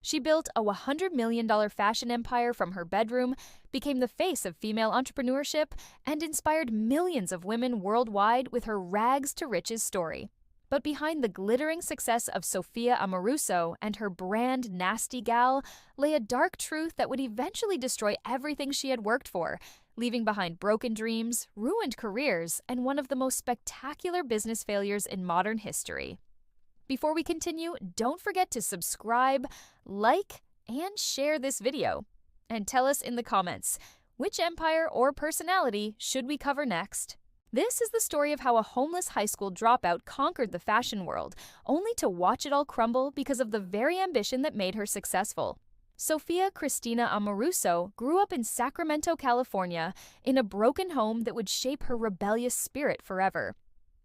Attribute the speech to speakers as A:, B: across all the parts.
A: She built a $100 million fashion empire from her bedroom, became the face of female entrepreneurship, and inspired millions of women worldwide with her rags to riches story. But behind the glittering success of Sophia Amoruso and her brand Nasty Gal lay a dark truth that would eventually destroy everything she had worked for, leaving behind broken dreams, ruined careers, and one of the most spectacular business failures in modern history. Before we continue, don't forget to subscribe, like, and share this video. And tell us in the comments, which empire or personality should we cover next? This is the story of how a homeless high school dropout conquered the fashion world, only to watch it all crumble because of the very ambition that made her successful. Sophia Christina Amoruso grew up in Sacramento, California, in a broken home that would shape her rebellious spirit forever.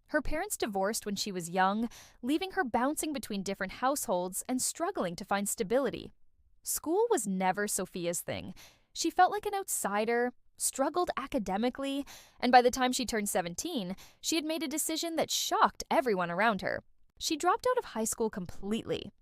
A: Her parents divorced when she was young, leaving her bouncing between different households and struggling to find stability. School was never Sophia's thing. She felt like an outsider, struggled academically, and by the time she turned 17, she had made a decision that shocked everyone around her. She dropped out of high school completely.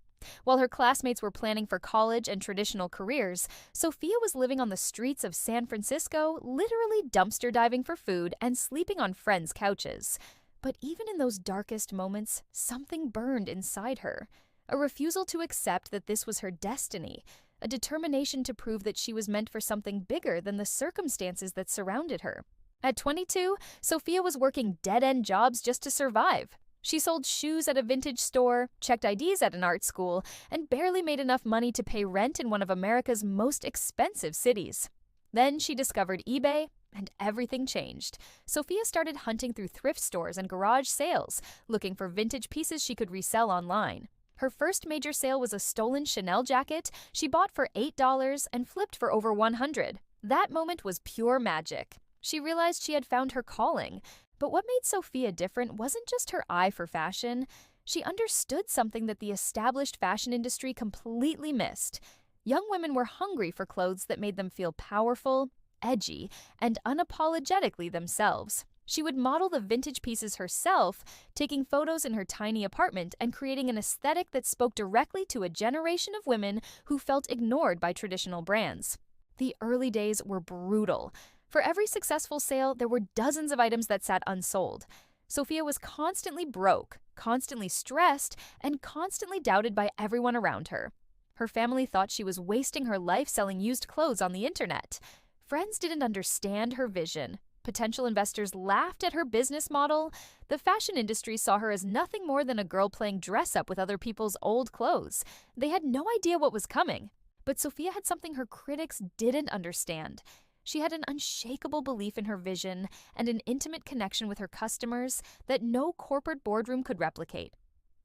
A: While her classmates were planning for college and traditional careers, Sophia was living on the streets of San Francisco, literally dumpster diving for food and sleeping on friends' couches. But even in those darkest moments, something burned inside her. A refusal to accept that this was her destiny, a determination to prove that she was meant for something bigger than the circumstances that surrounded her. At 22, Sophia was working dead-end jobs just to survive. She sold shoes at a vintage store, checked IDs at an art school, and barely made enough money to pay rent in one of America's most expensive cities. Then she discovered eBay, and everything changed. Sophia started hunting through thrift stores and garage sales, looking for vintage pieces she could resell online. Her first major sale was a stolen Chanel jacket she bought for $8 and flipped for over $100. That moment was pure magic. She realized she had found her calling. But what made Sophia different wasn't just her eye for fashion. She understood something that the established fashion industry completely missed. Young women were hungry for clothes that made them feel powerful, edgy, and unapologetically themselves. She would model the vintage pieces herself, taking photos in her tiny apartment and creating an aesthetic that spoke directly to a generation of women who felt ignored by traditional brands. The early days were brutal. For every successful sale, there were dozens of items that sat unsold. Sophia was constantly broke, constantly stressed, and constantly doubted by everyone around her. Her family thought she was wasting her life selling used clothes on the internet. Friends didn't understand her vision. Potential investors laughed at her business model. The fashion industry saw her as nothing more than a girl playing dress-up with other people's old clothes. They had no idea what was coming. But Sophia had something her critics didn't understand. She had an unshakable belief in her vision and an intimate connection with her customers that no corporate boardroom could replicate.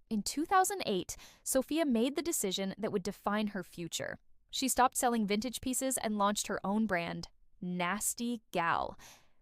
A: In 2008, Sophia made the decision that would define her future. She stopped selling vintage pieces and launched her own brand, Nasty Gal.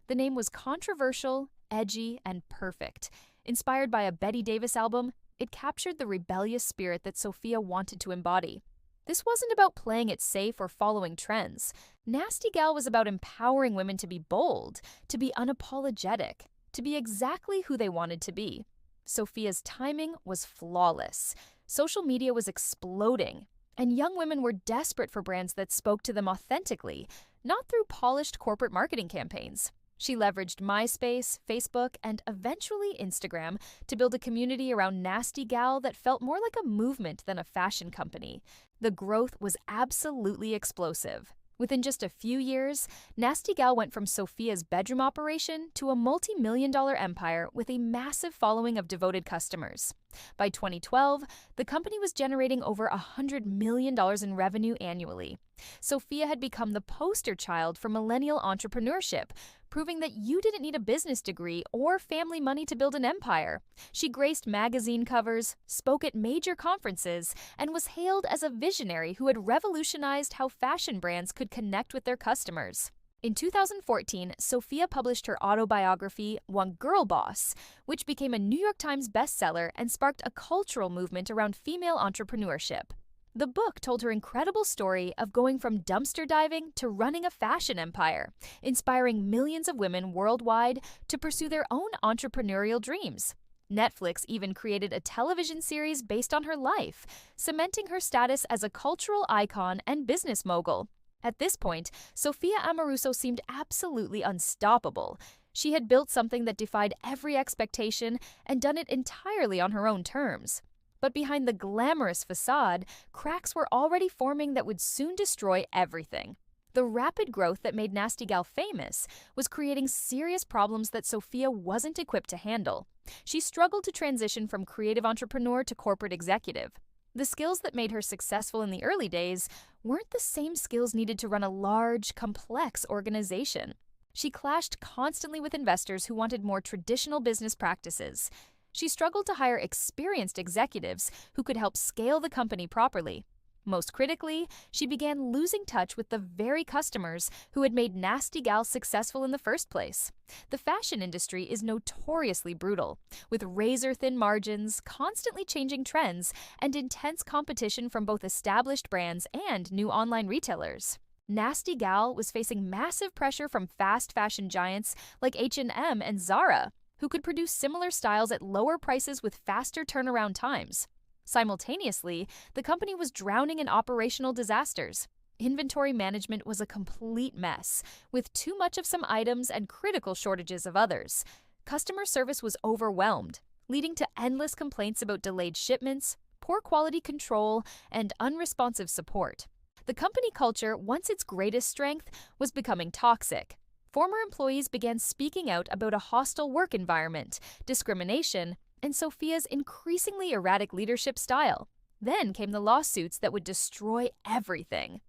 A: The name was controversial, edgy, and perfect. Inspired by a Betty Davis album, it captured the rebellious spirit that Sophia wanted to embody. This wasn't about playing it safe or following trends. Nasty Gal was about empowering women to be bold, to be unapologetic, to be exactly who they wanted to be. Sophia's timing was flawless. Social media was exploding, and young women were desperate for brands that spoke to them authentically, not through polished corporate marketing campaigns. She leveraged MySpace, Facebook, and eventually Instagram to build a community around Nasty Gal that felt more like a movement than a fashion company. The growth was absolutely explosive. Within just a few years, Nasty Gal went from Sophia's bedroom operation to a multi-million-dollar empire with a massive following of devoted customers. By 2012, the company was generating over $100 million in revenue annually. Sophia had become the poster child for millennial entrepreneurship, proving that you didn't need a business degree or family money to build an empire. She graced magazine covers, spoke at major conferences, and was hailed as a visionary who had revolutionized how fashion brands could connect with their customers. In 2014, Sophia published her autobiography, Girlboss, which became a New York Times bestseller and sparked a cultural movement around female entrepreneurship. The book told her incredible story of going from dumpster diving to running a fashion empire, inspiring millions of women worldwide to pursue their own entrepreneurial dreams. Netflix even created a television series based on her life, cementing her status as a cultural icon and business mogul. At this point, Sophia Amoruso seemed absolutely unstoppable. She had built something that defied every expectation and done it entirely on her own terms. But behind the glamorous facade, cracks were already forming that would soon destroy everything. The rapid growth that made Nasty Gal famous was creating serious problems that Sophia wasn't equipped to handle. She struggled to transition from creative entrepreneur to corporate executive. The skills that made her successful in the early days weren't the same skills needed to run a large, complex organization. She clashed constantly with investors who wanted more traditional business practices. She struggled to hire experienced executives who could help scale the company properly. Most critically, she began losing touch with the very customers who had made Nasty Gal successful in the first place. The fashion industry is notoriously brutal, with razor-thin margins, constantly changing trends, and intense competition from both established brands and new online retailers. Nasty Gal was facing massive pressure from fast fashion giants like H&M and Zara, who could produce similar styles at lower prices with faster turnaround times. Simultaneously, the company was drowning in operational disasters. Inventory management was a complete mess, with too much of some items and critical shortages of others. Customer service was overwhelmed, leading to endless complaints about delayed shipments, poor quality control, and unresponsive support. The company culture, once its greatest strength, was becoming toxic. Former employees began speaking out about a hostile work environment, discrimination, and Sophia's increasingly erratic leadership style. Then came the lawsuits that would destroy everything.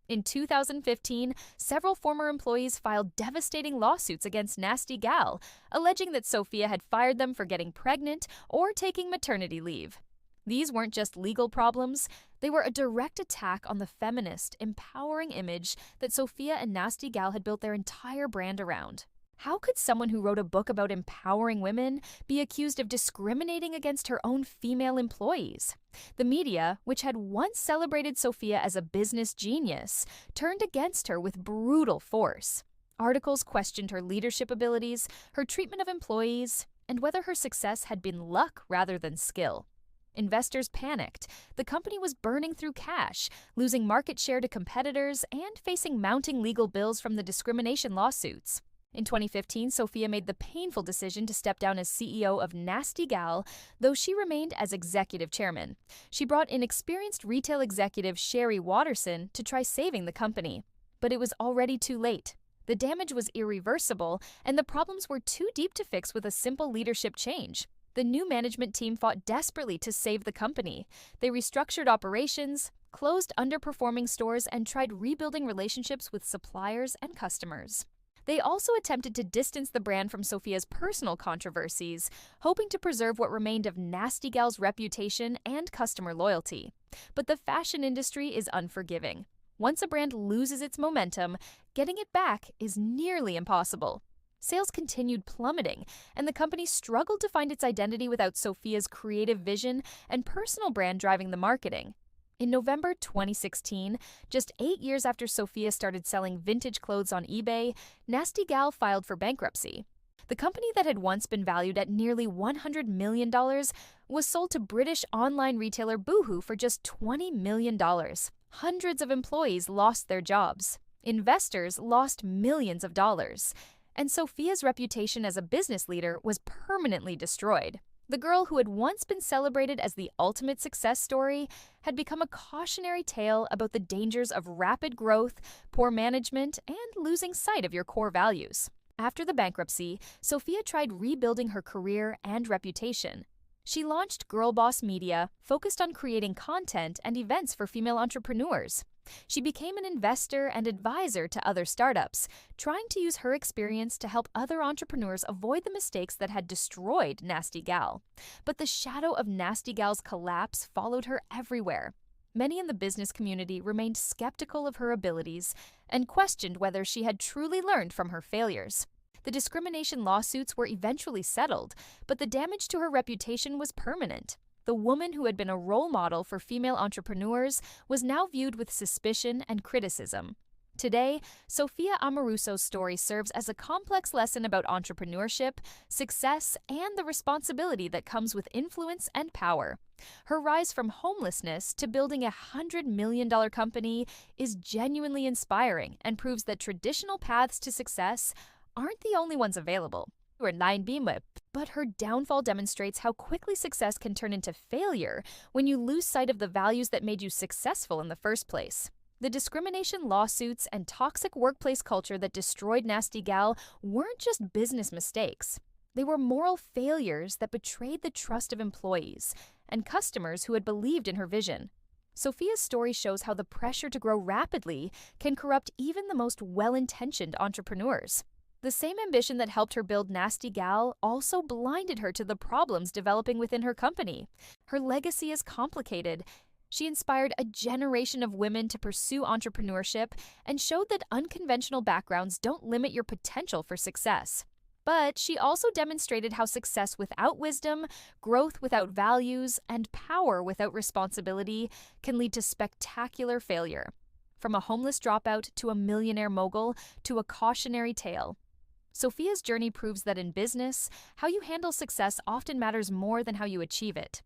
A: In 2015, several former employees filed devastating lawsuits against Nasty Gal, alleging that Sophia had fired them for getting pregnant or taking maternity leave. These weren't just legal problems, they were a direct attack on the feminist, empowering image that Sophia and Nasty Gal had built their entire brand around. How could someone who wrote a book about empowering women be accused of discriminating against her own female employees? The media, which had once celebrated Sophia as a business genius, turned against her with brutal force. Articles questioned her leadership abilities, her treatment of employees, and whether her success had been luck rather than skill. Investors panicked. The company was burning through cash, losing market share to competitors, and facing mounting legal bills from the discrimination lawsuits. In 2015, Sophia made the painful decision to step down as CEO of Nasty Gal, though she remained as executive chairman. She brought in experienced retail executive Sherry Watterson to try saving the company. But it was already too late. The damage was irreversible, and the problems were too deep to fix with a simple leadership change. The new management team fought desperately to save the company. They restructured operations, closed underperforming stores, and tried rebuilding relationships with suppliers and customers. They also attempted to distance the brand from Sophia's personal controversies, hoping to preserve what remained of Nasty Gal's reputation and customer loyalty. But the fashion industry is unforgiving. Once a brand loses its momentum, getting it back is nearly impossible. Sales continued plummeting, and the company struggled to find its identity without Sophia's creative vision and personal brand driving the marketing. In November 2016, just 8 years after Sophia started selling vintage clothes on eBay, Nasty Gal filed for bankruptcy. The company that had once been valued at nearly $100 million was sold to British online retailer Boohoo for just $20 million. Hundreds of employees lost their jobs. Investors lost millions of dollars. And Sophia's reputation as a business leader was permanently destroyed. The girl who had once been celebrated as the ultimate success story had become a cautionary tale about the dangers of rapid growth, poor management, and losing sight of your core values. After the bankruptcy, Sophia tried rebuilding her career and reputation. She launched Girlboss Media, focused on creating content and events for female entrepreneurs. She became an investor and advisor to other startups, trying to use her experience to help other entrepreneurs avoid the mistakes that had destroyed Nasty Gal. But the shadow of Nasty Gal's collapse followed her everywhere. Many in the business community remained skeptical of her abilities and questioned whether she had truly learned from her failures. The discrimination lawsuits were eventually settled, but the damage to her reputation was permanent. The woman who had been a role model for female entrepreneurs was now viewed with suspicion and criticism. Today, Sophia Amoruso's story serves as a complex lesson about entrepreneurship, success, and the responsibility that comes with influence and power. Her rise from homelessness to building $100 million company is genuinely inspiring and proves that traditional paths to success aren't the only ones available. But her downfall demonstrates how quickly success can turn into failure when you lose sight of the values that made you successful in the first place. The discrimination lawsuits and toxic workplace culture that destroyed Nasty Gal weren't just business mistakes. They were moral failures that betrayed the trust of employees and customers who had believed in her vision. Sophia's story shows how the pressure to grow rapidly can corrupt even the most well-intentioned entrepreneurs. The same ambition that helped her build Nasty Gal also blinded her to the problems developing within her company. Her legacy is complicated. She inspired a generation of women to pursue entrepreneurship and showed that unconventional backgrounds don't limit your potential for success. But she also demonstrated how success without wisdom, growth without values, and power without responsibility can lead to spectacular failure. From a homeless dropout to a millionaire mogul to a cautionary tale. Sophia's journey proves that in business, how you handle success often matters more than how you achieve it.